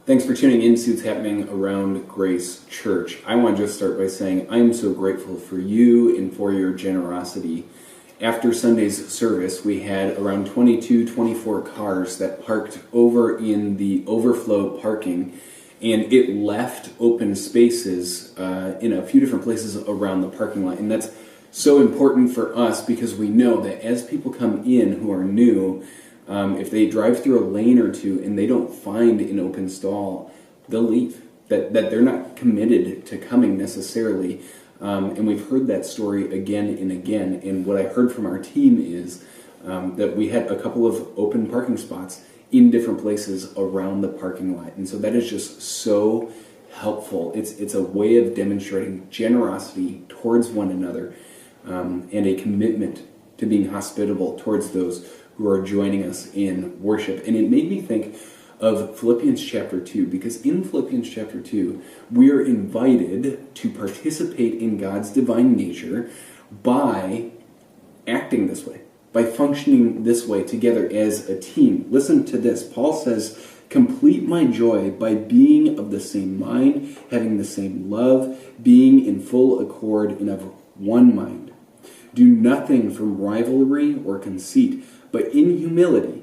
Thanks for tuning in to what's happening around Grace Church. I want to just start by saying I'm so grateful for you and for your generosity. After Sunday's service, we had around 24 cars that parked over in the overflow parking, and it left open spaces in a few different places around the parking lot. And that's so important for us because we know that as people come in who are new, if they drive through a lane or two and they don't find an open stall, they'll leave. That they're not committed to coming necessarily. And we've heard that story again and again. And what I heard from our team is that we had a couple of open parking spots in different places around the parking lot. And so that is just so helpful. It's a way of demonstrating generosity towards one another and a commitment to being hospitable towards those who are joining us in worship. And it made me think of Philippians chapter 2, because in Philippians chapter 2, we are invited to participate in God's divine nature by acting this way, by functioning this way together as a team. Listen to this. Paul says, "Complete my joy by being of the same mind, having the same love, being in full accord and of one mind. Do nothing from rivalry or conceit, but in humility,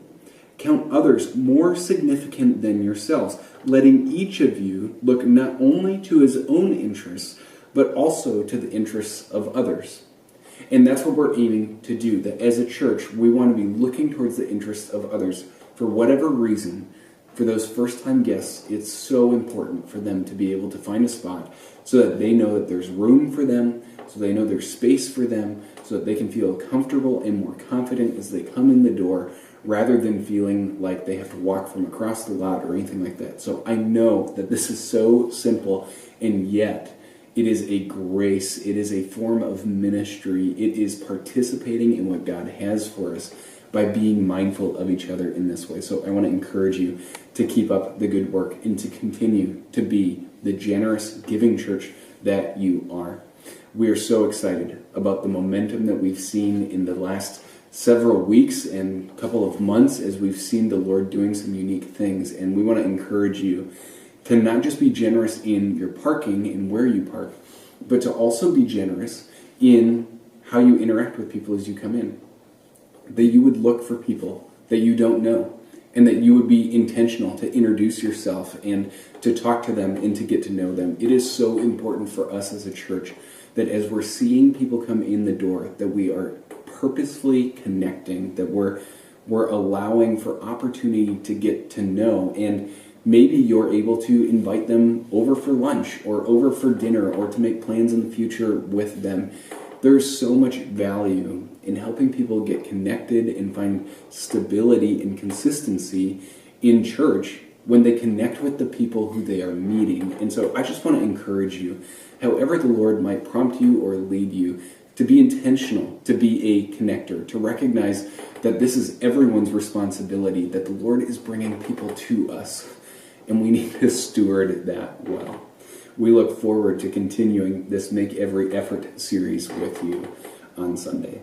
count others more significant than yourselves, letting each of you look not only to his own interests, but also to the interests of others." And that's what we're aiming to do, that as a church, we want to be looking towards the interests of others. For whatever reason, for those first-time guests, it's so important for them to be able to find a spot so that they know that there's room for them, so they know there's space for them, so that they can feel comfortable and more confident as they come in the door, rather than feeling like they have to walk from across the lot or anything like that. So I know that this is so simple, and yet it is a grace, it is a form of ministry, it is participating in what God has for us by being mindful of each other in this way. So I want to encourage you to keep up the good work and to continue to be the generous, giving church that you are. We are so excited about the momentum that we've seen in the last several weeks and couple of months as we've seen the Lord doing some unique things. And we want to encourage you to not just be generous in your parking and where you park, but to also be generous in how you interact with people as you come in. That you would look for people that you don't know, and that you would be intentional to introduce yourself and to talk to them and to get to know them. It is so important for us as a church that as we're seeing people come in the door, that we are purposefully connecting, that we're allowing for opportunity to get to know, and maybe you're able to invite them over for lunch or over for dinner or to make plans in the future with them. There's so much value in helping people get connected and find stability and consistency in church when they connect with the people who they are meeting. And so I just want to encourage you, however the Lord might prompt you or lead you, to be intentional, to be a connector, to recognize that this is everyone's responsibility, that the Lord is bringing people to us, and we need to steward that well. We look forward to continuing this Make Every Effort series with you on Sunday.